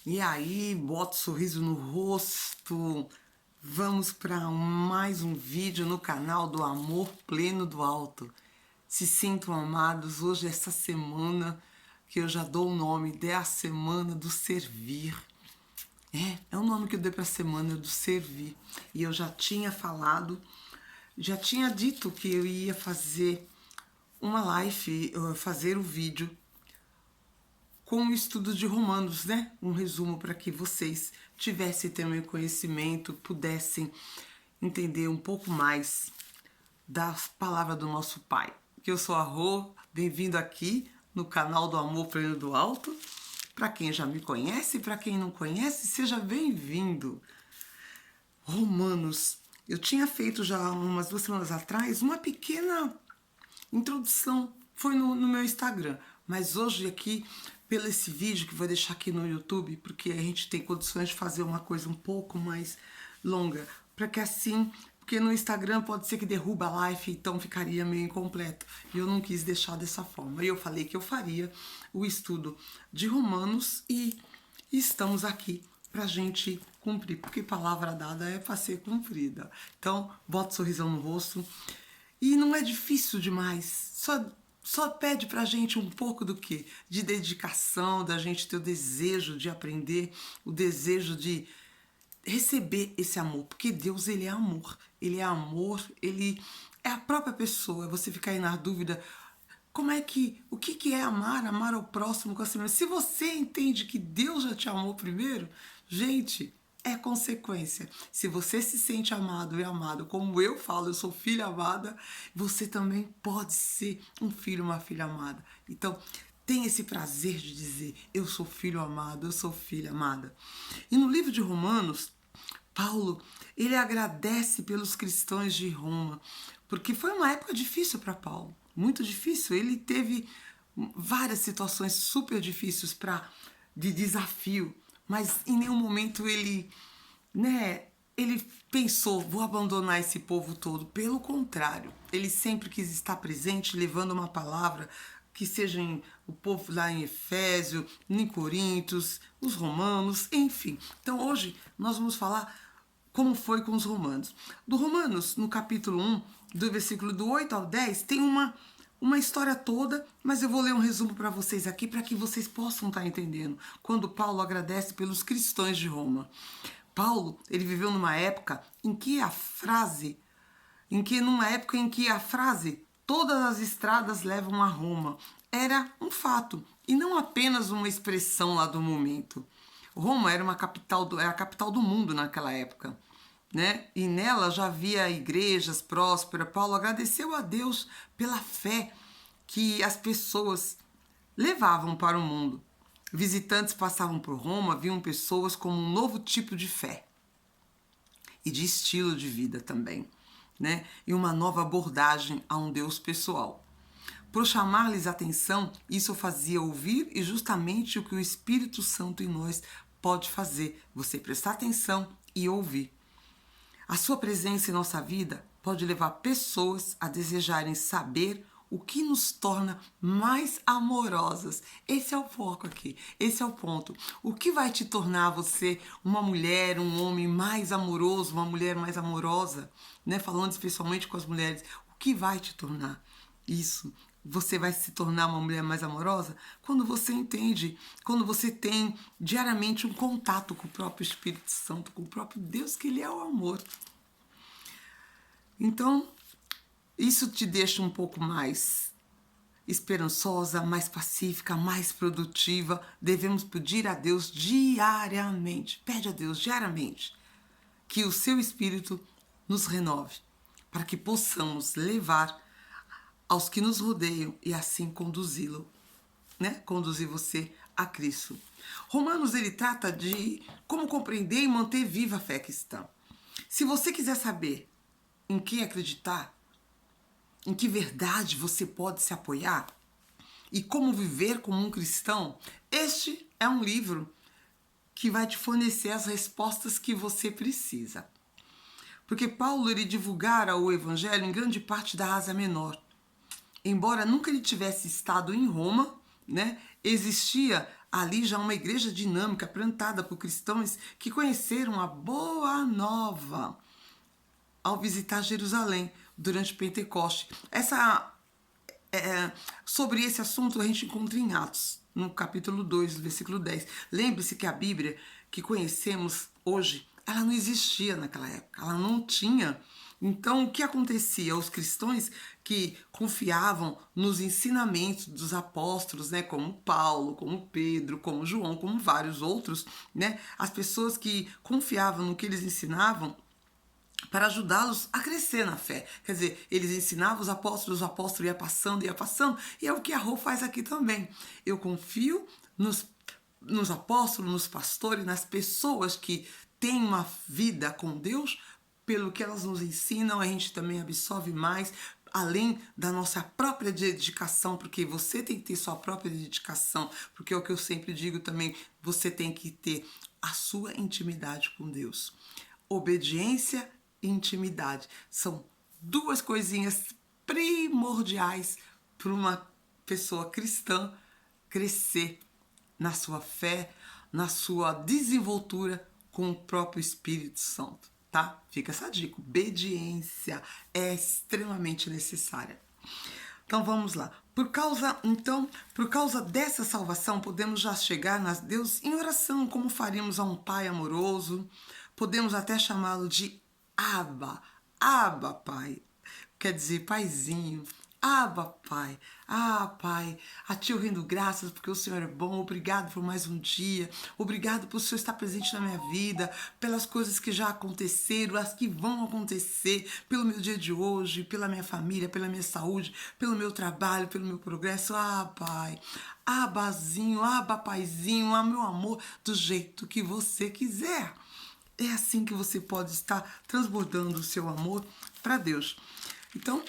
E aí, bota o sorriso no rosto. Vamos para mais um vídeo no canal do Amor Pleno do Alto. Se sintam amados. Hoje, essa semana, que eu já dou o nome, é a Semana do Servir. É o nome que eu dei para a Semana do Servir. E eu já tinha falado, já tinha dito que eu ia fazer uma live, fazer o vídeo com o estudo de Romanos, né? Um resumo para que vocês tivessem também conhecimento, pudessem entender um pouco mais da palavra do nosso Pai. Que eu sou a Rô, bem-vindo aqui no canal do Amor Pleno do Alto. Para quem já me conhece, para quem não conhece, seja bem-vindo. Romanos, eu tinha feito já umas 2 semanas atrás uma pequena introdução, foi no meu Instagram, mas hoje aqui, pelo esse vídeo que vou deixar aqui no YouTube, porque a gente tem condições de fazer uma coisa um pouco mais longa, para que assim, porque no Instagram pode ser que derruba a live, então ficaria meio incompleto, e eu não quis deixar dessa forma. Eu falei que eu faria o estudo de Romanos e estamos aqui pra gente cumprir, porque palavra dada é para ser cumprida. Então, bota um sorrisão no rosto. E não é difícil demais. Só pede pra gente um pouco do quê? De dedicação, da gente ter o desejo de aprender, o desejo de receber esse amor, porque Deus, ele é amor. Ele é amor, ele é a própria pessoa. Você fica aí na dúvida, o que é amar? Amar ao próximo com a si mesmo. Se você entende que Deus já te amou primeiro, gente, é consequência. Se você se sente amado e amado, como eu falo, eu sou filha amada, você também pode ser um filho, uma filha amada. Então, tem esse prazer de dizer, eu sou filho amado, eu sou filha amada. E no livro de Romanos, Paulo, ele agradece pelos cristãos de Roma, porque foi uma época difícil para Paulo, muito difícil. Ele teve várias situações super difíceis de desafio, mas em nenhum momento ele pensou, vou abandonar esse povo todo. Pelo contrário, ele sempre quis estar presente, levando uma palavra que seja o povo lá em Efésio, em Coríntios, os romanos, enfim. Então hoje nós vamos falar como foi com os romanos. Do Romanos, no capítulo 1, do versículo do 8 ao 10, tem uma história toda, mas eu vou ler um resumo para vocês aqui, para que vocês possam estar entendendo. Quando Paulo agradece pelos cristãos de Roma. Paulo, ele viveu numa época em que a frase todas as estradas levam a Roma era um fato e não apenas uma expressão lá do momento. Roma era era a capital do mundo naquela época, né? E nela já havia igrejas prósperas. Paulo agradeceu a Deus pela fé que as pessoas levavam para o mundo. Visitantes passavam por Roma, viam pessoas como um novo tipo de fé e de estilo de vida também, né? E uma nova abordagem a um Deus pessoal. Por chamar-lhes atenção, isso fazia ouvir e justamente o que o Espírito Santo em nós pode fazer, você prestar atenção e ouvir. A sua presença em nossa vida pode levar pessoas a desejarem saber o que nos torna mais amorosas. Esse é o foco aqui, esse é o ponto. O que vai te tornar você uma mulher, um homem mais amoroso, uma mulher mais amorosa, né? Falando especialmente com as mulheres, o que vai te tornar isso? Você vai se tornar uma mulher mais amorosa quando você entende, quando você tem diariamente um contato com o próprio Espírito Santo, com o próprio Deus, que ele é o amor. Então, isso te deixa um pouco mais esperançosa, mais pacífica, mais produtiva. Devemos pedir a Deus diariamente, pede a Deus diariamente, que o seu Espírito nos renove, para que possamos levar aos que nos rodeiam e assim conduzi-lo, né? Conduzir você a Cristo. Romanos, ele trata de como compreender e manter viva a fé cristã. Se você quiser saber em que acreditar, em que verdade você pode se apoiar e como viver como um cristão, este é um livro que vai te fornecer as respostas que você precisa. Porque Paulo, ele divulgara o evangelho em grande parte da Ásia Menor. Embora nunca ele tivesse estado em Roma, né? Existia ali já uma igreja dinâmica plantada por cristãos que conheceram a boa nova ao visitar Jerusalém durante Pentecoste. Sobre esse assunto a gente encontra em Atos, no capítulo 2, versículo 10. Lembre-se que a Bíblia que conhecemos hoje, ela não existia naquela época, ela não tinha. Então, o que acontecia? Os cristãos que confiavam nos ensinamentos dos apóstolos, né, como Paulo, como Pedro, como João, como vários outros, né, as pessoas que confiavam no que eles ensinavam, para ajudá-los a crescer na fé. Quer dizer, eles ensinavam os apóstolos ia passando, e é o que a Rô faz aqui também. Eu confio nos apóstolos, nos pastores, nas pessoas que têm uma vida com Deus, pelo que elas nos ensinam, a gente também absorve mais, além da nossa própria dedicação, porque você tem que ter sua própria dedicação, porque é o que eu sempre digo também, você tem que ter a sua intimidade com Deus. Obediência e intimidade são duas coisinhas primordiais para uma pessoa cristã crescer na sua fé, na sua desenvoltura com o próprio Espírito Santo, tá? Fica essa dica. Obediência é extremamente necessária. Então vamos lá. Por causa dessa salvação, podemos já chegar a Deus em oração, como faríamos a um pai amoroso. Podemos até chamá-lo de Abba, Abba, Pai. Quer dizer, paizinho. Abba, Pai. Ah, Pai, a Ti eu rendo graças porque o Senhor é bom. Obrigado por mais um dia. Obrigado por o Senhor estar presente na minha vida, pelas coisas que já aconteceram, as que vão acontecer, pelo meu dia de hoje, pela minha família, pela minha saúde, pelo meu trabalho, pelo meu progresso. Ah, Pai. Abazinho, Abba, Paizinho, ah, meu amor, do jeito que você quiser. É assim que você pode estar transbordando o seu amor para Deus. Então,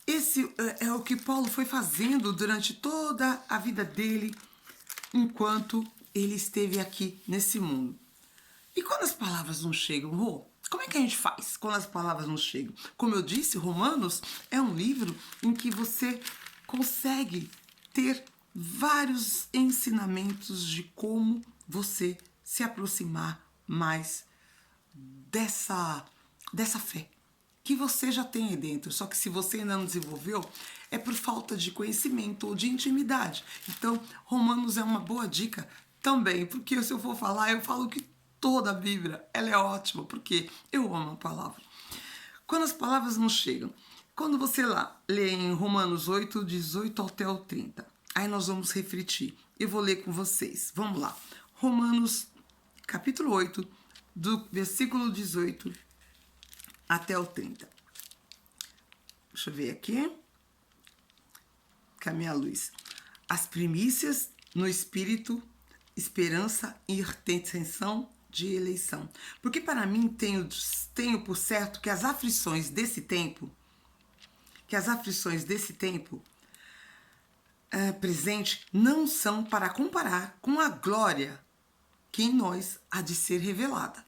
esse é o que Paulo foi fazendo durante toda a vida dele, enquanto ele esteve aqui nesse mundo. E quando as palavras não chegam, como é que a gente faz quando as palavras não chegam? Como eu disse, Romanos é um livro em que você consegue ter vários ensinamentos de como você se aproximar mais dessa fé que você já tem aí dentro, só que se você ainda não desenvolveu, é por falta de conhecimento ou de intimidade. Então, Romanos é uma boa dica também, porque se eu for falar, eu falo que toda a Bíblia, ela é ótima, porque eu amo a palavra. Quando as palavras não chegam, quando você lá lê em Romanos 8, 18 até o 30, aí nós vamos refletir. Eu vou ler com vocês. Vamos lá. Romanos, capítulo 8, do versículo 18 até o 30. Deixa eu ver aqui. Cadê a luz? As primícias no Espírito, esperança e intenção de eleição. Porque para mim tenho por certo que as aflições desse tempo, presente, não são para comparar com a glória que em nós há de ser revelada.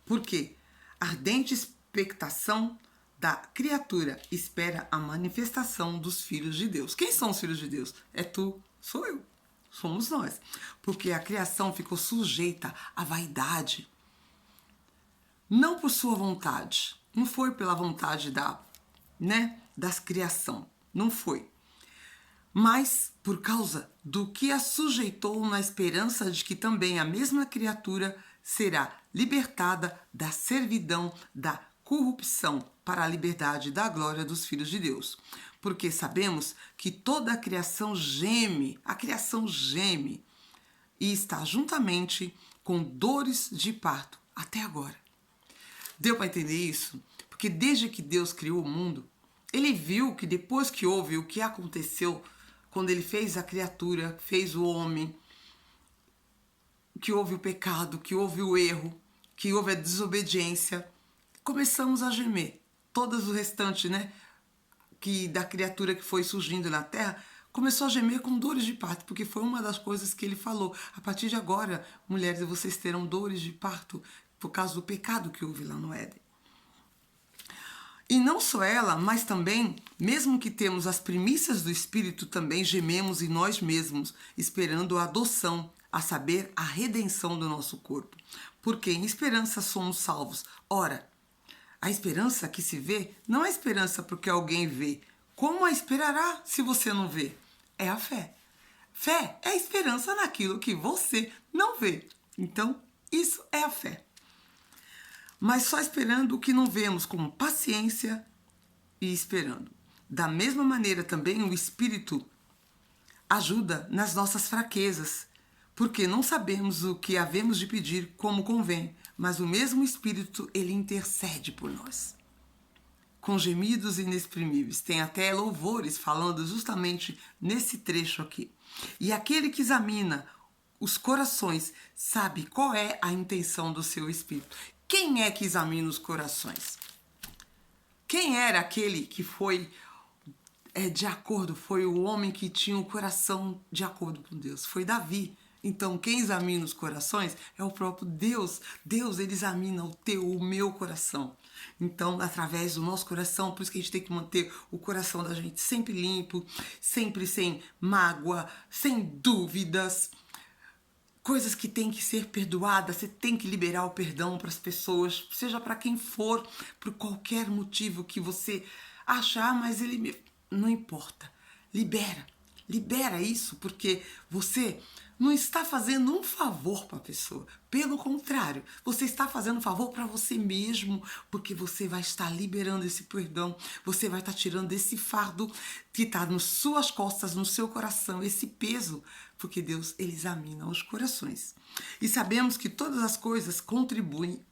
Porque ardente expectação da criatura espera a manifestação dos filhos de Deus. Quem são os filhos de Deus? É tu, sou eu, somos nós. Porque a criação ficou sujeita à vaidade, não por sua vontade, não foi pela vontade das criação, não foi. Mas por causa do que a sujeitou na esperança de que também a mesma criatura será libertada da servidão, da corrupção para a liberdade da glória dos filhos de Deus. Porque sabemos que toda a criação geme e está juntamente com dores de parto até agora. Deu para entender isso? Porque desde que Deus criou o mundo, ele viu que depois que houve o que aconteceu, quando ele fez a criatura, fez o homem, que houve o pecado, que houve o erro, que houve a desobediência, começamos a gemer. Todas o restante, que da criatura que foi surgindo na terra, começou a gemer com dores de parto, porque foi uma das coisas que ele falou. A partir de agora, mulheres, vocês terão dores de parto por causa do pecado que houve lá no Éden. E não só ela, mas também, mesmo que temos as primícias do Espírito, também gememos em nós mesmos, esperando a adoção, a saber, a redenção do nosso corpo. Porque em esperança somos salvos. Ora, a esperança que se vê não é esperança porque alguém vê. Como a esperará se você não vê? É a fé. Fé é esperança naquilo que você não vê. Então, isso é a fé. Mas só esperando o que não vemos, como paciência e esperando. Da mesma maneira também o Espírito ajuda nas nossas fraquezas, porque não sabemos o que havemos de pedir como convém, mas o mesmo Espírito, ele intercede por nós. Com gemidos inexprimíveis. Tem até louvores falando justamente nesse trecho aqui. E aquele que examina os corações sabe qual é a intenção do seu Espírito. Quem é que examina os corações? Quem era aquele que foi de acordo, foi o homem que tinha o coração de acordo com Deus? Foi Davi. Então, quem examina os corações é o próprio Deus. Deus, ele examina o teu, o meu coração. Então, através do nosso coração, por isso que a gente tem que manter o coração da gente sempre limpo, sempre sem mágoa, sem dúvidas, coisas que têm que ser perdoadas, você tem que liberar o perdão para as pessoas, seja para quem for, por qualquer motivo que você achar, mas ele não importa. Libera isso, porque você não está fazendo um favor para a pessoa. Pelo contrário, você está fazendo um favor para você mesmo, porque você vai estar liberando esse perdão, você vai estar tirando esse fardo que está nas suas costas, no seu coração, esse peso, porque Deus, ele examina os corações. E sabemos que todas as coisas contribuem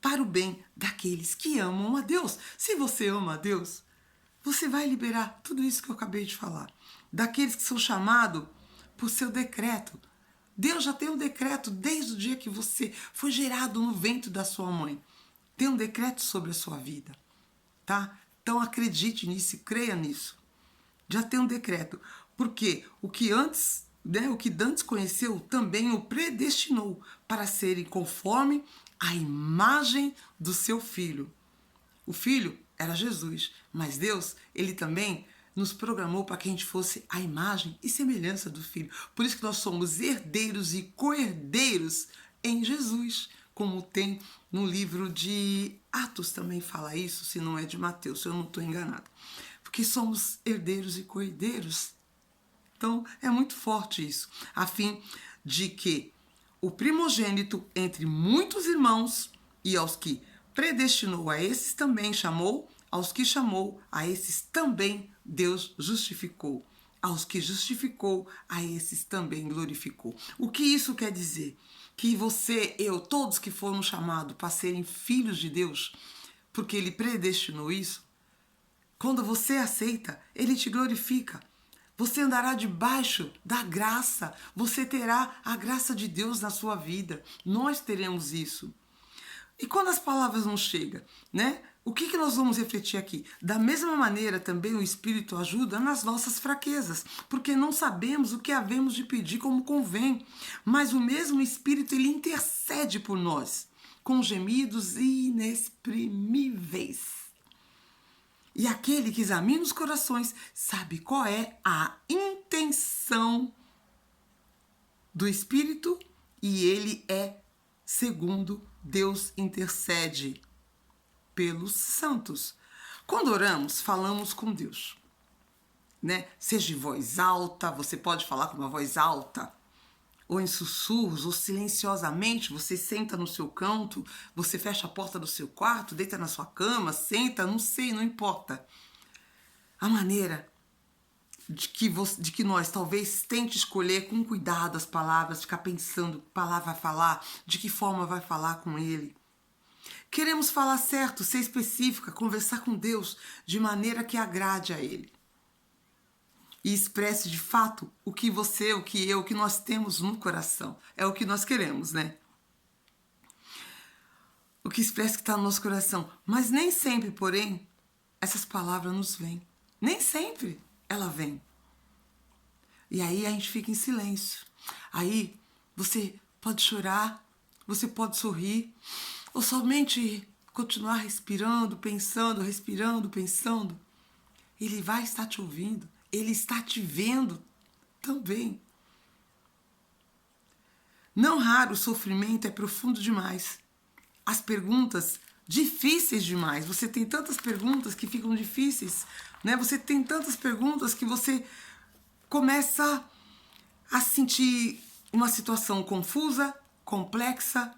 para o bem daqueles que amam a Deus. Se você ama a Deus, você vai liberar tudo isso que eu acabei de falar. Daqueles que são chamados por seu decreto. Deus já tem um decreto desde o dia que você foi gerado no ventre da sua mãe. Tem um decreto sobre a sua vida, tá? Então acredite nisso e creia nisso. Já tem um decreto. Porque o que antes, o que Dantes conheceu, também o predestinou para serem conforme a imagem do seu filho. O filho era Jesus, mas Deus, ele também nos programou para que a gente fosse a imagem e semelhança do Filho. Por isso que nós somos herdeiros e co-herdeiros em Jesus, como tem no livro de Atos também fala isso, se não é de Mateus, se eu não estou enganado. Porque somos herdeiros e co-herdeiros. Então, é muito forte isso, a fim de que o primogênito entre muitos irmãos e aos que predestinou a esses também chamou, aos que chamou, a esses também Deus justificou. Aos que justificou, a esses também glorificou. O que isso quer dizer? Que você, eu, todos que foram chamados para serem filhos de Deus, porque Ele predestinou isso, quando você aceita, Ele te glorifica. Você andará debaixo da graça, você terá a graça de Deus na sua vida. Nós teremos isso. E quando as palavras não chegam, né? O que nós vamos refletir aqui? Da mesma maneira, também o Espírito ajuda nas nossas fraquezas, porque não sabemos o que havemos de pedir como convém, mas o mesmo Espírito, ele intercede por nós, com gemidos inexprimíveis. E aquele que examina os corações sabe qual é a intenção do Espírito e ele é segundo Deus intercede pelos santos. Quando oramos, falamos com Deus, né? Seja em voz alta, você pode falar com uma voz alta, ou em sussurros, ou silenciosamente, você senta no seu canto, você fecha a porta do seu quarto, deita na sua cama, senta, não sei, não importa. A maneira de que nós talvez tente escolher com cuidado as palavras, ficar pensando que palavra vai falar, de que forma vai falar com ele. Queremos falar certo, ser específica, conversar com Deus de maneira que agrade a Ele. E expresse de fato o que você, o que eu, o que nós temos no coração. É o que nós queremos, né? O que expressa que está no nosso coração. Mas nem sempre, porém, essas palavras nos vêm. Nem sempre ela vem. E aí a gente fica em silêncio. Aí você pode chorar, você pode sorrir, ou somente continuar respirando, pensando, respirando, pensando, Ele vai estar te ouvindo, Ele está te vendo também. Não raro o sofrimento é profundo demais. As perguntas difíceis demais. Você tem tantas perguntas que ficam difíceis, né? Você tem tantas perguntas que você começa a sentir uma situação confusa, complexa,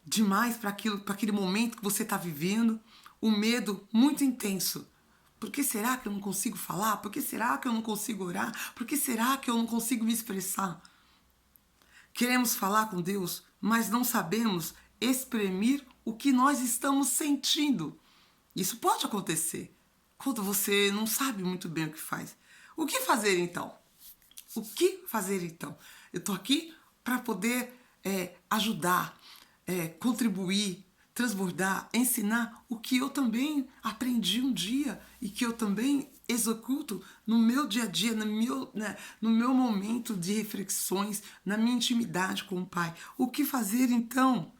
demais para aquele momento que você está vivendo, o medo muito intenso. Por que será que eu não consigo falar? Por que será que eu não consigo orar? Por que será que eu não consigo me expressar? Queremos falar com Deus, mas não sabemos exprimir o que nós estamos sentindo. Isso pode acontecer quando você não sabe muito bem o que faz. O que fazer então? O que fazer então? Eu estou aqui para poder ajudar, contribuir, transbordar, ensinar o que eu também aprendi um dia e que eu também executo no meu dia a dia, no meu momento de reflexões, na minha intimidade com o Pai. O que fazer então?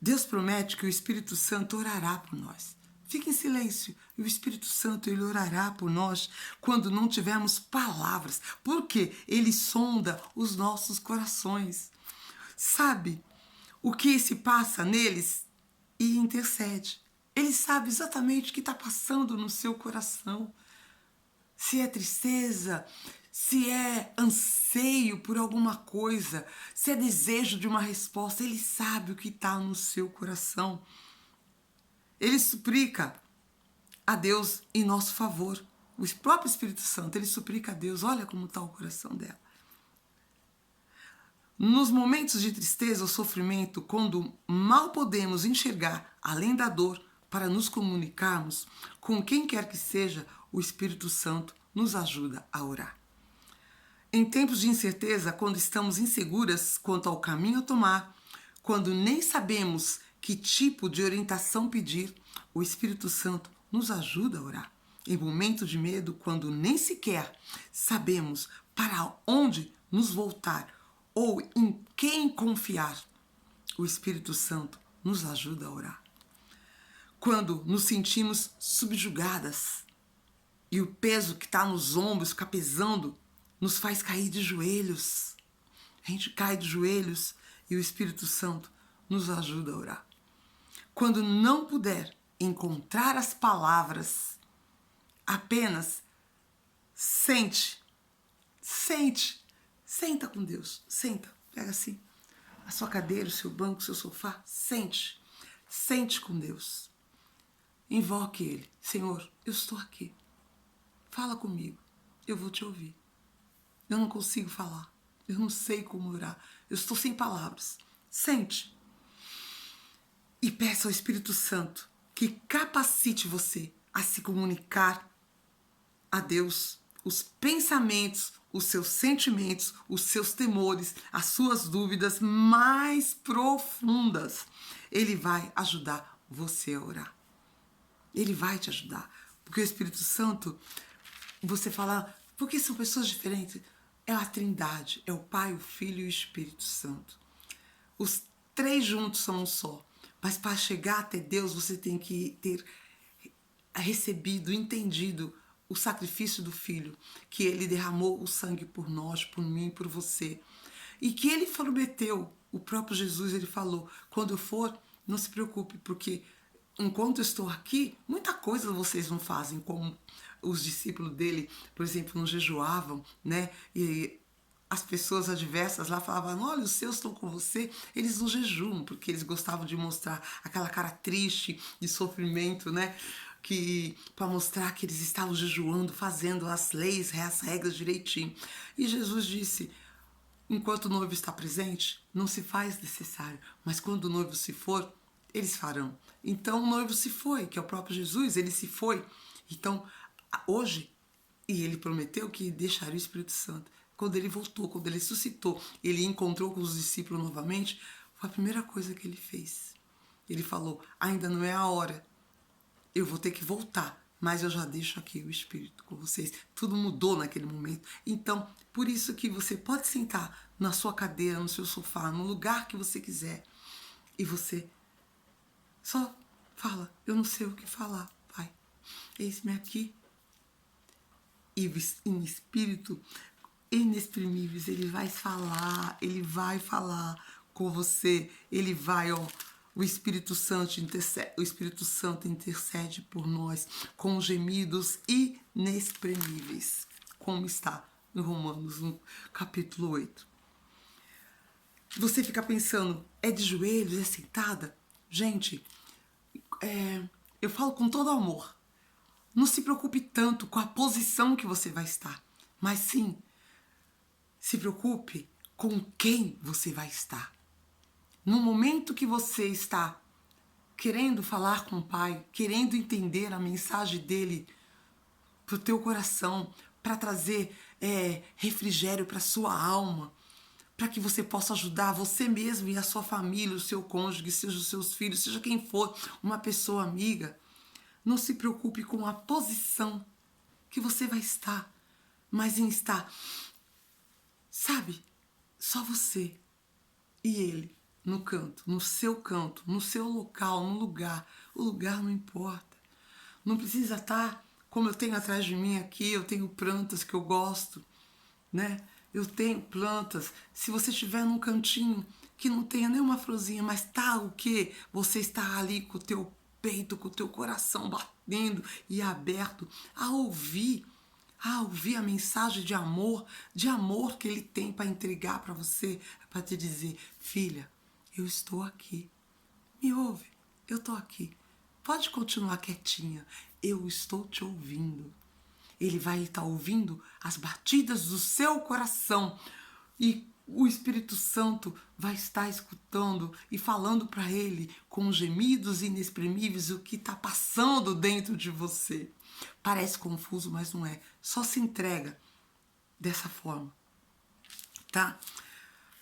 Deus promete que o Espírito Santo orará por nós. Fique em silêncio e o Espírito Santo ele orará por nós quando não tivermos palavras, porque ele sonda os nossos corações. Sabe o que se passa neles e intercede. Ele sabe exatamente o que está passando no seu coração. Se é tristeza, se é anseio por alguma coisa, se é desejo de uma resposta, ele sabe o que está no seu coração. Ele suplica a Deus em nosso favor. O próprio Espírito Santo, ele suplica a Deus, olha como está o coração dela. Nos momentos de tristeza ou sofrimento, quando mal podemos enxergar além da dor para nos comunicarmos com quem quer que seja, o Espírito Santo nos ajuda a orar. Em tempos de incerteza, quando estamos inseguras quanto ao caminho a tomar, quando nem sabemos que tipo de orientação pedir, o Espírito Santo nos ajuda a orar. Em momentos de medo, quando nem sequer sabemos para onde nos voltar ou em quem confiar, o Espírito Santo nos ajuda a orar. Quando nos sentimos subjugadas e o peso que está nos ombros fica pesando, nos faz cair de joelhos. A gente cai de joelhos e o Espírito Santo nos ajuda a orar. Quando não puder encontrar as palavras, apenas sente, senta com Deus, senta, pega assim a sua cadeira, o seu banco, o seu sofá, sente com Deus. Invoque Ele. Senhor, eu estou aqui. Fala comigo, eu vou te ouvir. Eu não consigo falar, eu não sei como orar, eu estou sem palavras. Sente e peça ao Espírito Santo que capacite você a se comunicar a Deus os pensamentos, os seus sentimentos, os seus temores, as suas dúvidas mais profundas. Ele vai ajudar você a orar. Ele vai te ajudar. Porque o Espírito Santo, você fala, porque são pessoas diferentes? É a Trindade, é o Pai, o Filho e o Espírito Santo. Os três juntos são um só. Mas para chegar até Deus, você tem que ter recebido, entendido o sacrifício do Filho, que ele derramou o sangue por nós, por mim, por você. E que ele prometeu, o próprio Jesus, ele falou, quando eu for, não se preocupe, porque enquanto eu estou aqui, muita coisa vocês não fazem, como os discípulos dele, por exemplo, não jejuavam, né? E as pessoas adversas lá falavam, olha, os seus estão com você, eles não jejuam, porque eles gostavam de mostrar aquela cara triste de sofrimento, né? Que para mostrar que eles estavam jejuando, fazendo as leis, as regras direitinho. E Jesus disse, enquanto o noivo está presente, não se faz necessário, mas quando o noivo se for, eles farão. Então o noivo se foi, que é o próprio Jesus, ele se foi. Então, hoje, e ele prometeu que deixaria o Espírito Santo. Quando ele voltou, quando ele ressuscitou, ele encontrou com os discípulos novamente, foi a primeira coisa que ele fez. Ele falou, ainda não é a hora, eu vou ter que voltar, mas eu já deixo aqui o Espírito com vocês. Tudo mudou naquele momento. Então, por isso que você pode sentar na sua cadeira, no seu sofá, no lugar que você quiser, e você só Fala, eu não sei o que falar, Pai. Eis-me aqui. E em espírito inexprimíveis, ele vai falar com você, ele vai, ó, o Espírito Santo intercede por nós com gemidos inexprimíveis, como está em Romanos, no capítulo 8. Você fica pensando, é de joelhos, é sentada? Gente, eu falo com todo amor. Não se preocupe tanto com a posição que você vai estar, mas sim, se preocupe com quem você vai estar. No momento que você está querendo falar com o Pai, querendo entender a mensagem dele para o teu coração, para trazer refrigério para a sua alma, para que você possa ajudar você mesmo e a sua família, o seu cônjuge, seja os seus filhos, seja quem for, uma pessoa amiga. Não se preocupe com a posição que você vai estar, mas em estar, sabe, só você e ele no canto, no seu local, no lugar. O lugar não importa. Não precisa estar, como eu tenho atrás de mim aqui, eu tenho plantas que eu gosto, né? Eu tenho plantas. Se você estiver num cantinho que não tenha nenhuma florzinha, mas tá o quê? Você está ali com o teu peito, com o teu coração batendo e aberto a ouvir a mensagem de amor que ele tem para entregar para você, para te dizer, filha, eu estou aqui. Me ouve, eu estou aqui. Pode continuar quietinha, eu estou te ouvindo. Ele vai estar ouvindo as batidas do seu coração e o Espírito Santo vai estar escutando e falando para ele com gemidos inexprimíveis o que está passando dentro de você. Parece confuso, mas não é. Só se entrega dessa forma, tá?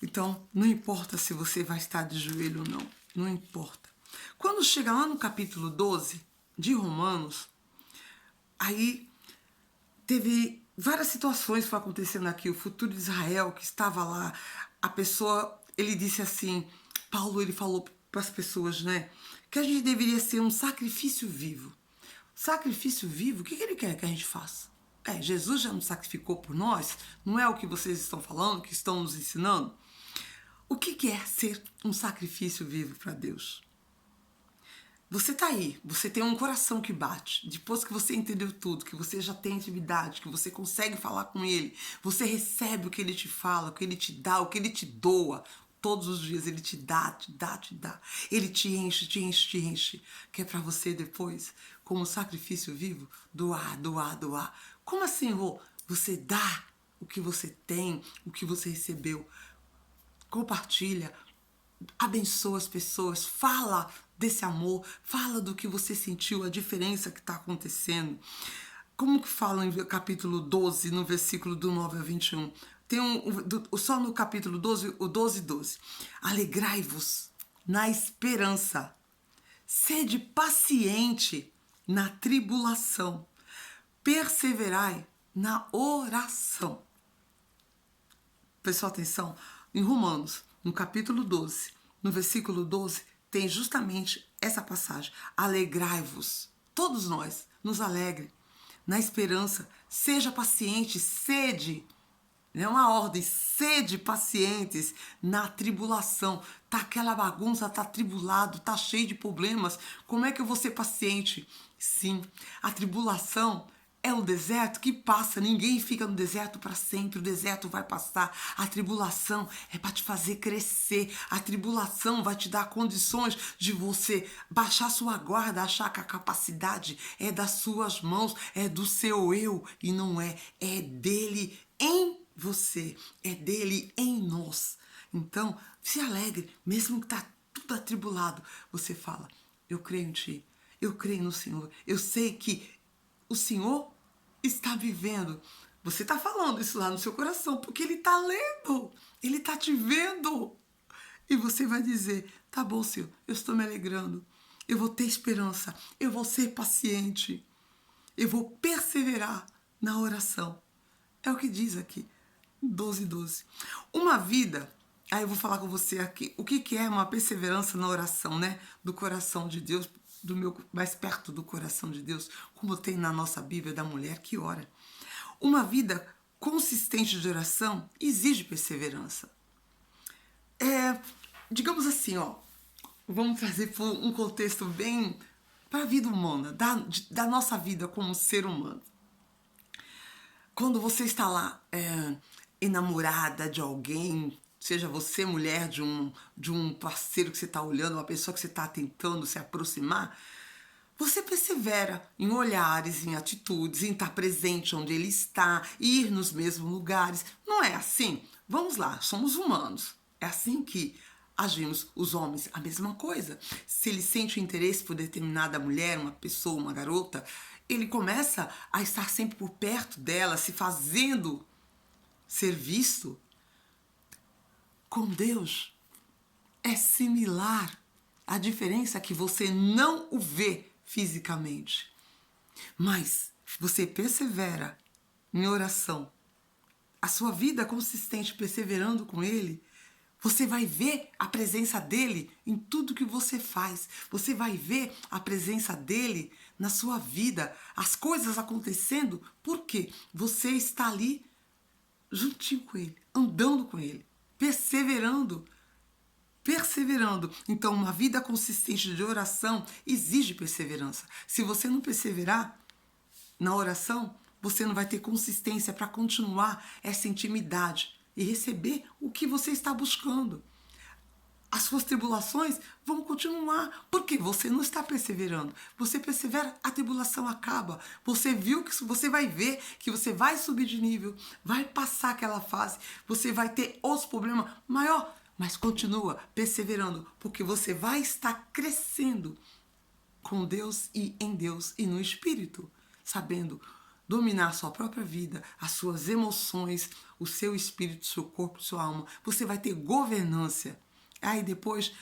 Então, não importa se você vai estar de joelho ou não. Não importa. Quando chega lá no capítulo 12 de Romanos, aí teve várias situações que foram acontecendo aqui. O futuro de Israel, que estava lá, a pessoa, ele disse assim, Paulo, ele falou para as pessoas, né, que a gente deveria ser um sacrifício vivo. Sacrifício vivo, o que ele quer que a gente faça? Jesus já nos sacrificou por nós? Não é o que vocês estão falando, que estão nos ensinando? O que é ser um sacrifício vivo para Deus? Você tá aí, você tem um coração que bate. Depois que você entendeu tudo, que você já tem intimidade, que você consegue falar com ele, você recebe o que ele te fala, o que ele te dá, o que ele te doa. Todos os dias ele te dá, te dá, te dá. Ele te enche, te enche, te enche. Que é para você depois, como sacrifício vivo, doar, doar, doar. Como assim, Rô? Você dá o que você tem, o que você recebeu. Compartilha, abençoa as pessoas, fala desse amor, fala do que você sentiu, a diferença que está acontecendo. Como que fala em capítulo 12, no versículo do 9 ao 21? Tem só no capítulo 12, o 12. Alegrai-vos na esperança, sede paciente na tribulação, perseverai na oração. Pessoal, atenção, em Romanos, no capítulo 12, no versículo 12, tem justamente essa passagem. Alegrai-vos, todos nós, nos alegre, na esperança, seja paciente, sede, é uma ordem, sede pacientes na tribulação. Tá aquela bagunça, tá tribulado, tá cheio de problemas. Como é que eu vou ser paciente? Sim, a tribulação é um deserto que passa, ninguém fica no deserto para sempre, o deserto vai passar. A tribulação é para te fazer crescer, a tribulação vai te dar condições de você baixar sua guarda, achar que a capacidade é das suas mãos, é do seu eu, e não é dele em você, é dele em nós. Então, se alegre, mesmo que tá tudo atribulado, você fala, eu creio em ti, eu creio no Senhor, eu sei que o Senhor está vivendo. Você está falando isso lá no seu coração, porque Ele está lendo, Ele está te vendo. E você vai dizer, tá bom, Senhor, eu estou me alegrando, eu vou ter esperança, eu vou ser paciente, eu vou perseverar na oração. É o que diz aqui, 12. Uma vida, aí eu vou falar com você aqui, o que é uma perseverança na oração, né? Do coração de Deus, mais perto do coração de Deus, como tem na nossa Bíblia da mulher que ora. Uma vida consistente de oração exige perseverança. Digamos assim, vamos trazer um contexto bem para a vida humana, da nossa vida como ser humano. Quando você está lá enamorada de alguém, seja você mulher de um parceiro que você está olhando, uma pessoa que você está tentando se aproximar, você persevera em olhares, em atitudes, em estar presente onde ele está, ir nos mesmos lugares. Não é assim? Vamos lá, somos humanos. É assim que agimos os homens. A mesma coisa. Se ele sente interesse por determinada mulher, uma pessoa, uma garota, ele começa a estar sempre por perto dela, se fazendo ser visto. Com Deus é similar. A diferença é que você não o vê fisicamente, mas você persevera em oração. A sua vida consistente perseverando com Ele, você vai ver a presença dele em tudo que você faz. Você vai ver a presença dele na sua vida, as coisas acontecendo, porque você está ali juntinho com ele, andando com ele, perseverando. Então, uma vida consistente de oração exige perseverança. Se você não perseverar na oração, você não vai ter consistência para continuar essa intimidade e receber o que você está buscando. As suas tribulações vão continuar, porque você não está perseverando. Você persevera, a tribulação acaba. Você viu que você vai ver que você vai subir de nível, vai passar aquela fase, você vai ter outros problemas maior, mas continua perseverando, porque você vai estar crescendo com Deus e em Deus e no Espírito, sabendo dominar a sua própria vida, as suas emoções, o seu espírito, o seu corpo, a sua alma. Você vai ter governança. Aí depois,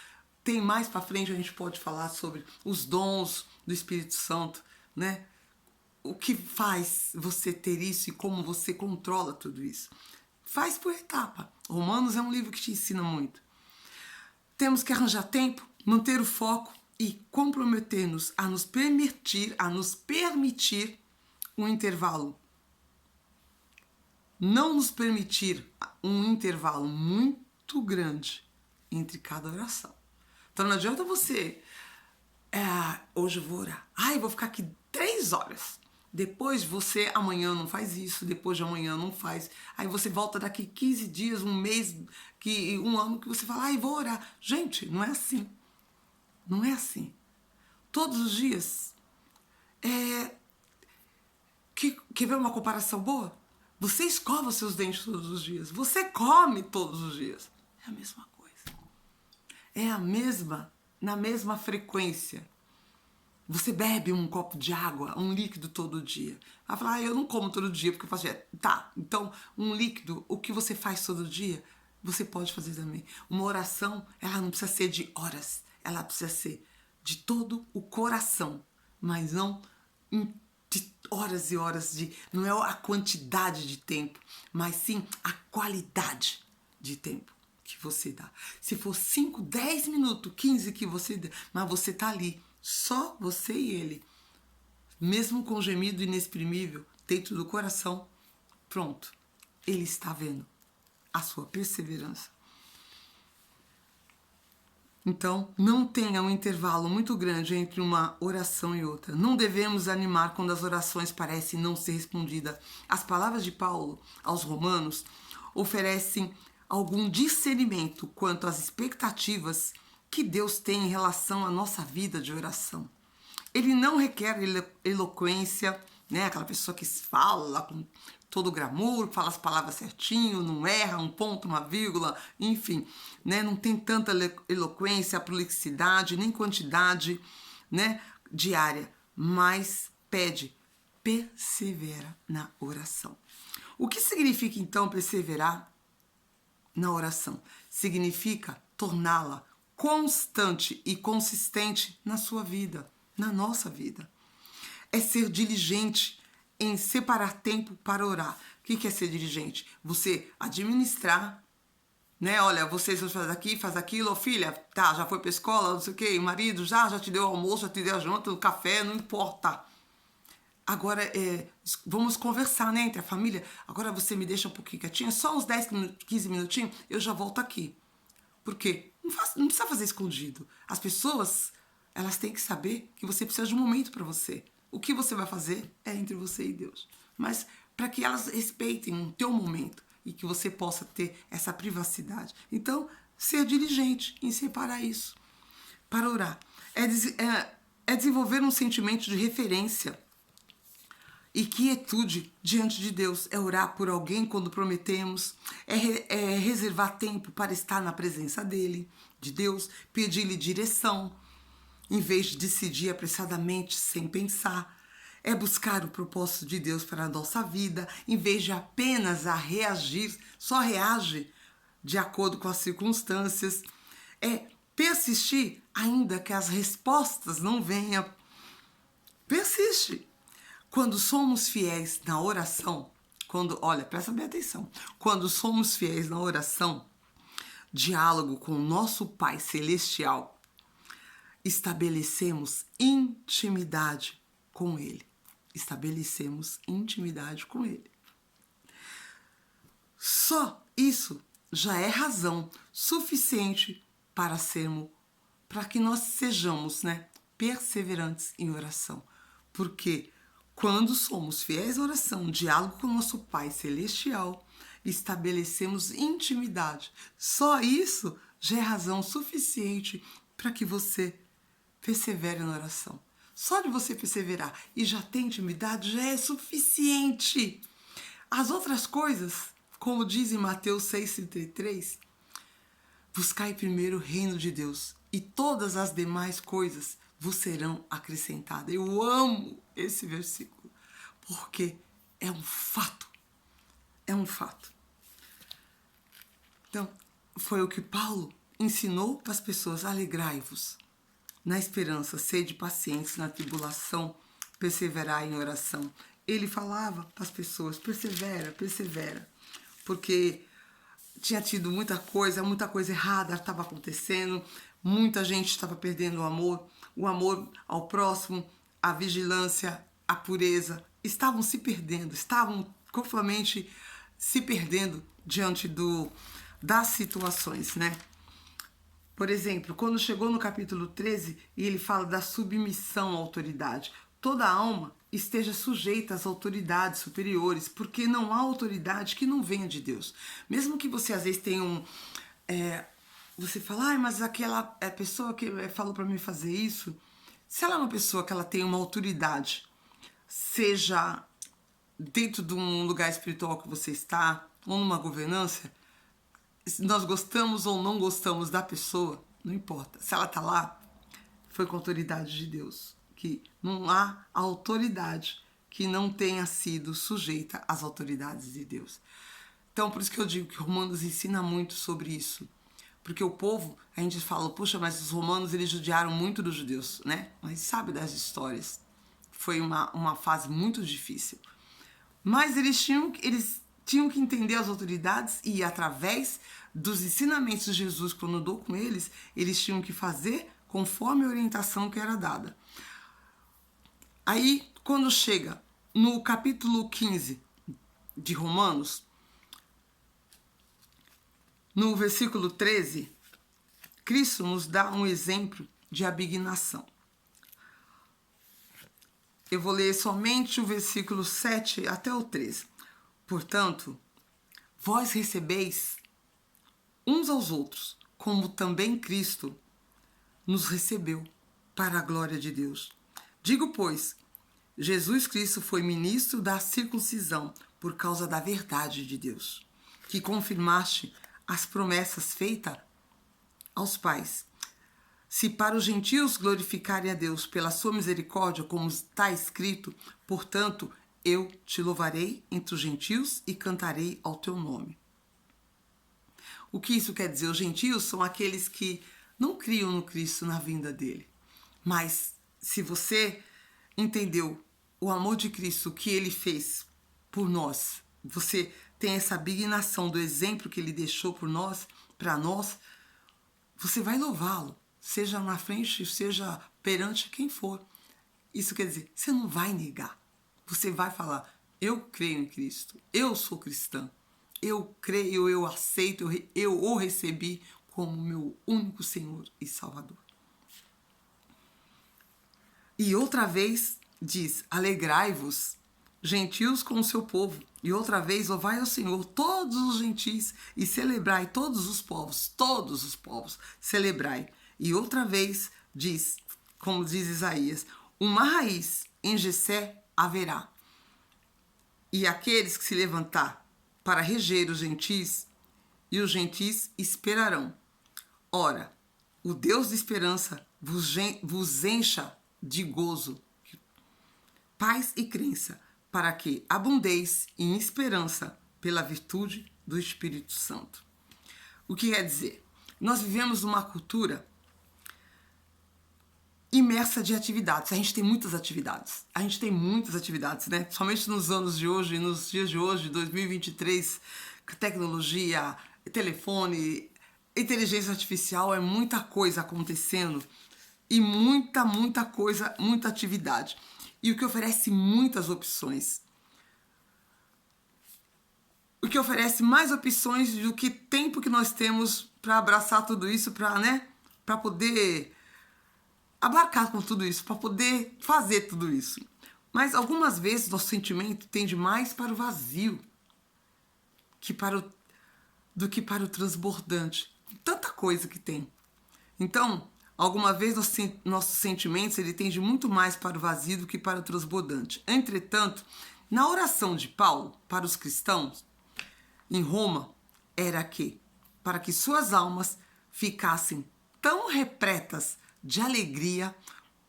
tem mais para frente, a gente pode falar sobre os dons do Espírito Santo, né? O que faz você ter isso e como você controla tudo isso. Faz por etapa. Romanos é um livro que te ensina muito. Temos que arranjar tempo, manter o foco e comprometer-nos a nos permitir um intervalo. Não nos permitir um intervalo muito grande entre cada oração. Então não adianta você, hoje eu vou orar, eu vou ficar aqui 3 horas. Depois você amanhã não faz isso, depois de amanhã não faz. Aí você volta daqui 15 dias, um mês, um ano que você fala, vou orar. Gente, não é assim. Não é assim. Todos os dias. Quer ver uma comparação boa? Você escova seus dentes todos os dias. Você come todos os dias. É a mesma coisa. Na mesma frequência. Você bebe um copo de água, um líquido todo dia. Vai falar, eu não como todo dia porque eu faço dieta. Tá, então um líquido, o que você faz todo dia, você pode fazer também. Uma oração, ela não precisa ser de horas. Ela precisa ser de todo o coração. Mas não de horas e horas não é a quantidade de tempo, mas sim a qualidade de tempo que você dá. Se for 5, 10 minutos, 15 que você dá, mas você tá ali, só você e ele, mesmo com gemido inexprimível dentro do coração, pronto, ele está vendo a sua perseverança. Então, não tenha um intervalo muito grande entre uma oração e outra. Não devemos animar quando as orações parecem não ser respondidas. As palavras de Paulo aos Romanos oferecem algum discernimento quanto às expectativas que Deus tem em relação à nossa vida de oração. Ele não requer eloquência, né? Aquela pessoa que fala com todo o glamour, fala as palavras certinho, não erra um ponto, uma vírgula, enfim, né? Não tem tanta eloquência, prolixidade, nem quantidade, né, diária, mas pede, persevera na oração. O que significa então perseverar na oração? Significa torná-la constante e consistente na sua vida, na nossa vida. É ser diligente em separar tempo para orar. O que é ser diligente? Você administrar né? Olha, vocês vão fazer aqui, faz aquilo, ô filha, tá, já foi pra escola, não sei o quê, o marido já te deu o almoço, já te deu a janta, o café, não importa. Agora, vamos conversar, né, entre a família. Agora você me deixa um pouquinho quietinha, só uns 10, 15 minutinhos, eu já volto aqui. Por quê? Não precisa fazer escondido. As pessoas, elas têm que saber que você precisa de um momento para você. O que você vai fazer é entre você e Deus. Mas para que elas respeitem o teu momento e que você possa ter essa privacidade. Então, ser diligente em separar isso. Para orar. É desenvolver um sentimento de referência e quietude diante de Deus. É orar por alguém quando prometemos, é reservar tempo para estar na presença dele, de Deus, pedir-lhe direção, em vez de decidir apressadamente, sem pensar. É buscar o propósito de Deus para a nossa vida, em vez de apenas a reagir, só reage de acordo com as circunstâncias. É persistir, ainda que as respostas não venham. Persiste. Quando somos fiéis na oração, olha, presta bem atenção, quando somos fiéis na oração, diálogo com o nosso Pai Celestial, estabelecemos intimidade com Ele. Estabelecemos intimidade com Ele. Só isso já é razão suficiente para que nós sejamos, né, perseverantes em oração. Porque quando somos fiéis à oração, diálogo com o nosso Pai Celestial, estabelecemos intimidade. Só isso já é razão suficiente para que você persevere na oração. Só de você perseverar e já ter intimidade já é suficiente. As outras coisas, como diz em Mateus 6,33, buscai primeiro o reino de Deus e todas as demais coisas vos serão acrescentadas. Eu amo esse versículo, porque é um fato. É um fato. Então, foi o que Paulo ensinou para as pessoas: alegrai-vos na esperança, sede pacientes na tribulação, perseverai em oração. Ele falava para as pessoas: persevera, persevera, porque tinha tido muita coisa errada estava acontecendo, muita gente estava perdendo o amor ao próximo, a vigilância, a pureza, estavam se perdendo, estavam conformemente se perdendo diante das situações, né? Por exemplo, quando chegou no capítulo 13 e ele fala da submissão à autoridade, toda alma esteja sujeita às autoridades superiores, porque não há autoridade que não venha de Deus. Mesmo que você às vezes tenha você fala, mas aquela pessoa que falou para mim fazer isso, se ela é uma pessoa que ela tem uma autoridade, seja dentro de um lugar espiritual que você está, ou numa governança, nós gostamos ou não gostamos da pessoa, não importa. Se ela está lá, foi com a autoridade de Deus. Que não há autoridade que não tenha sido sujeita às autoridades de Deus. Então, por isso que eu digo que Romanos ensina muito sobre isso. Porque o povo, a gente fala, puxa, mas os romanos, eles judiaram muito dos judeus, né? Mas sabe das histórias. Foi uma fase muito difícil. Mas eles tinham que entender as autoridades e, através dos ensinamentos de Jesus, quando eu dou com eles tinham que fazer conforme a orientação que era dada. Aí, quando chega no capítulo 15 de Romanos, no versículo 13, Cristo nos dá um exemplo de abnegação. Eu vou ler somente o versículo 7 até o 13. Portanto, vós recebeis uns aos outros, como também Cristo nos recebeu para a glória de Deus. Digo, pois, Jesus Cristo foi ministro da circuncisão por causa da verdade de Deus, que confirmaste as promessas feitas aos pais. Se para os gentios glorificarem a Deus pela sua misericórdia, como está escrito, portanto, eu te louvarei entre os gentios e cantarei ao teu nome. O que isso quer dizer? Os gentios são aqueles que não criam no Cristo na vinda dele. Mas se você entendeu o amor de Cristo, o que ele fez por nós, você tem essa abnegação do exemplo que ele deixou por nós, para nós, você vai louvá-lo, seja na frente, seja perante quem for. Isso quer dizer, você não vai negar. Você vai falar, eu creio em Cristo, eu sou cristã, eu creio, eu aceito, eu o recebi como meu único Senhor e Salvador. E outra vez diz, alegrai-vos, gentios com o seu povo. E outra vez, louvai ao Senhor todos os gentis e celebrai todos os povos, celebrai. E outra vez diz, como diz Isaías, uma raiz em Jessé haverá. E aqueles que se levantar para reger os gentis, e os gentis esperarão. Ora, o Deus de esperança vos encha de gozo, paz e crença, para que abundeis em esperança pela virtude do Espírito Santo. O que quer dizer? Nós vivemos numa cultura imersa de atividades. A gente tem muitas atividades. Né? Somente nos anos de hoje, nos dias de hoje, 2023, tecnologia, telefone, inteligência artificial, é muita coisa acontecendo e muita coisa, muita atividade. E o que oferece muitas opções. O que oferece mais opções do que tempo que nós temos para abraçar tudo isso, para poder abarcar com tudo isso, para poder fazer tudo isso. Mas algumas vezes nosso sentimento tende mais para o vazio do que para o transbordante. Tanta coisa que tem. Então, alguma vez nossos sentimentos ele tende muito mais para o vazio do que para o transbordante. Entretanto, na oração de Paulo para os cristãos em Roma, era para que suas almas ficassem tão repletas de alegria,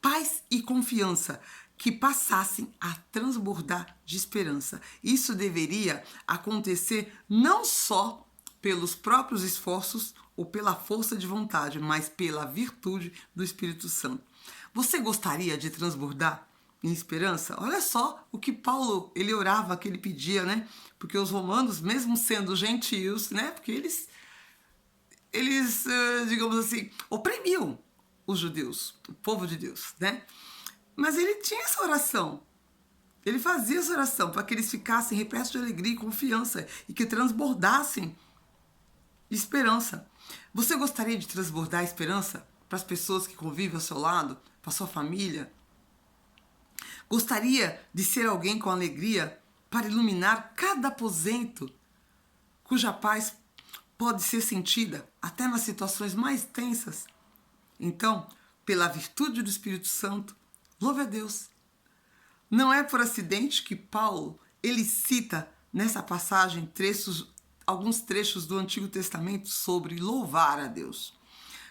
paz e confiança, que passassem a transbordar de esperança. Isso deveria acontecer não só pelos próprios esforços ou pela força de vontade, mas pela virtude do Espírito Santo. Você gostaria de transbordar em esperança? Olha só o que Paulo, ele orava, que ele pedia, né? Porque os romanos, mesmo sendo gentios, né? Porque eles digamos assim, oprimiam os judeus, o povo de Deus, né? Mas ele tinha essa oração. Ele fazia essa oração para que eles ficassem repletos de alegria e confiança e que transbordassem esperança. Você gostaria de transbordar esperança para as pessoas que convivem ao seu lado, para a sua família? Gostaria de ser alguém com alegria para iluminar cada aposento cuja paz pode ser sentida até nas situações mais tensas? Então, pela virtude do Espírito Santo, louve a Deus. Não é por acidente que Paulo, ele cita nessa passagem alguns trechos do Antigo Testamento sobre louvar a Deus.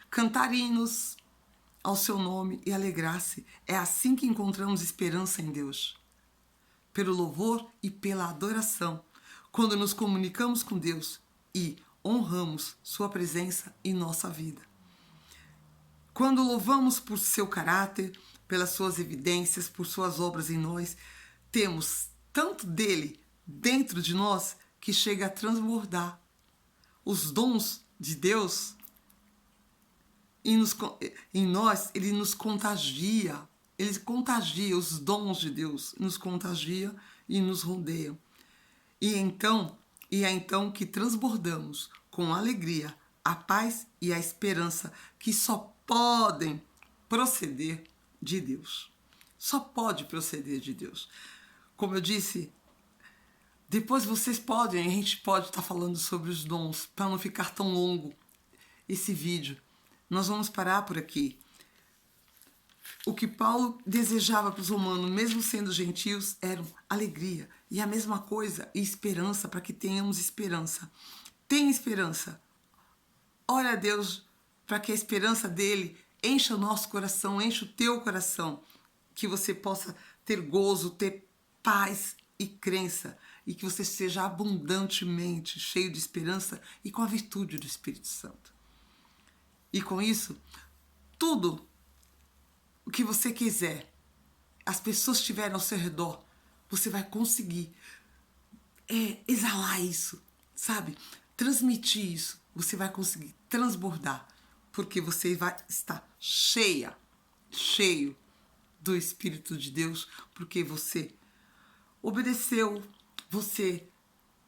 Cantar hinos ao seu nome e alegrar-se. É assim que encontramos esperança em Deus. Pelo louvor e pela adoração, quando nos comunicamos com Deus e honramos sua presença em nossa vida. Quando louvamos por seu caráter, pelas suas evidências, por suas obras em nós, temos tanto dele dentro de nós que chega a transbordar. Os dons de Deus em nós, ele nos contagia. Ele contagia, os dons de Deus nos contagia e nos rodeiam. E é então que transbordamos com alegria, a paz e a esperança que só podem proceder de Deus. Só pode proceder de Deus. Como eu disse, depois a gente pode estar falando sobre os dons, para não ficar tão longo esse vídeo. Nós vamos parar por aqui. O que Paulo desejava para os romanos, mesmo sendo gentios, era alegria. E a mesma coisa, e esperança, para que tenhamos esperança. Tenha esperança. Ora a Deus para que a esperança dele encha o nosso coração, encha o teu coração. Que você possa ter gozo, ter paz e crença. E que você seja abundantemente cheio de esperança e com a virtude do Espírito Santo. E com isso, tudo o que você quiser, as pessoas que estiverem ao seu redor, você vai conseguir exalar isso, sabe? Transmitir isso você vai conseguir transbordar, porque você vai estar cheio do Espírito de Deus, porque você obedeceu, você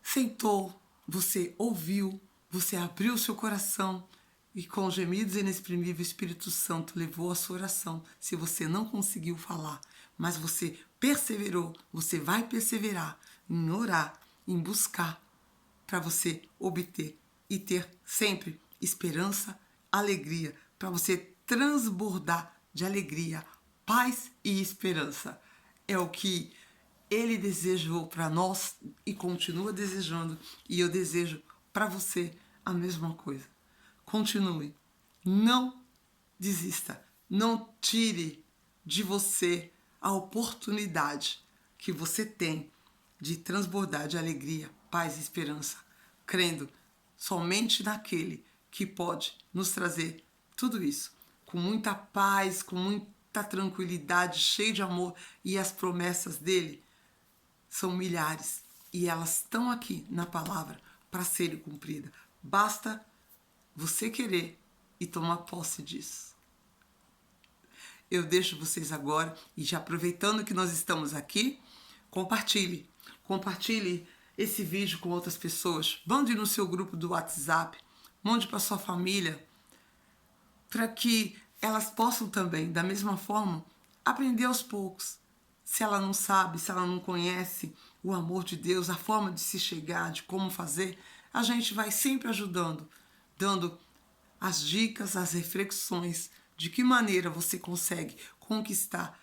sentou, você ouviu, você abriu seu coração e com gemidos inexprimíveis o Espírito Santo levou a sua oração. Se você não conseguiu falar, mas você perseverou, você vai perseverar em orar, em buscar, para você obter e ter sempre esperança, alegria, para você transbordar de alegria, paz e esperança. É o que ele desejou para nós e continua desejando, e eu desejo para você a mesma coisa. Continue, não desista, não tire de você a oportunidade que você tem de transbordar de alegria, paz e esperança, crendo somente naquele que pode nos trazer tudo isso, com muita paz, com muita tranquilidade, cheio de amor, e as promessas dele são milhares e elas estão aqui na palavra para serem cumpridas. Basta você querer e tomar posse disso. Eu deixo vocês agora e já aproveitando que nós estamos aqui, compartilhe esse vídeo com outras pessoas, mande no seu grupo do WhatsApp, mande para sua família, para que elas possam também, da mesma forma, aprender aos poucos. Se ela não sabe, se ela não conhece o amor de Deus, a forma de se chegar, de como fazer, a gente vai sempre ajudando, dando as dicas, as reflexões, de que maneira você consegue conquistar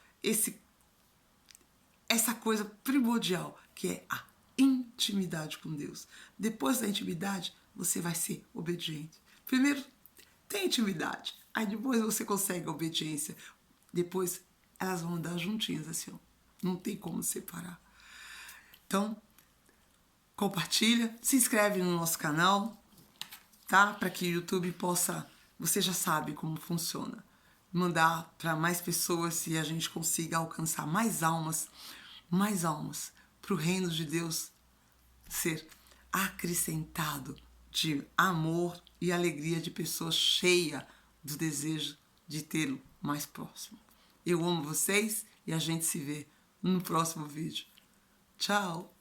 essa coisa primordial, que é a intimidade com Deus. Depois da intimidade, você vai ser obediente. Primeiro, tem intimidade, aí depois você consegue a obediência. Depois, elas vão andar juntinhas assim, ó. Não tem como separar. Então, compartilha, se inscreve no nosso canal, tá? Para que o YouTube possa, você já sabe como funciona, mandar para mais pessoas e a gente consiga alcançar mais almas para o reino de Deus ser acrescentado de amor e alegria de pessoas cheias do desejo de tê-lo mais próximo. Eu amo vocês e a gente se vê no próximo vídeo. Tchau!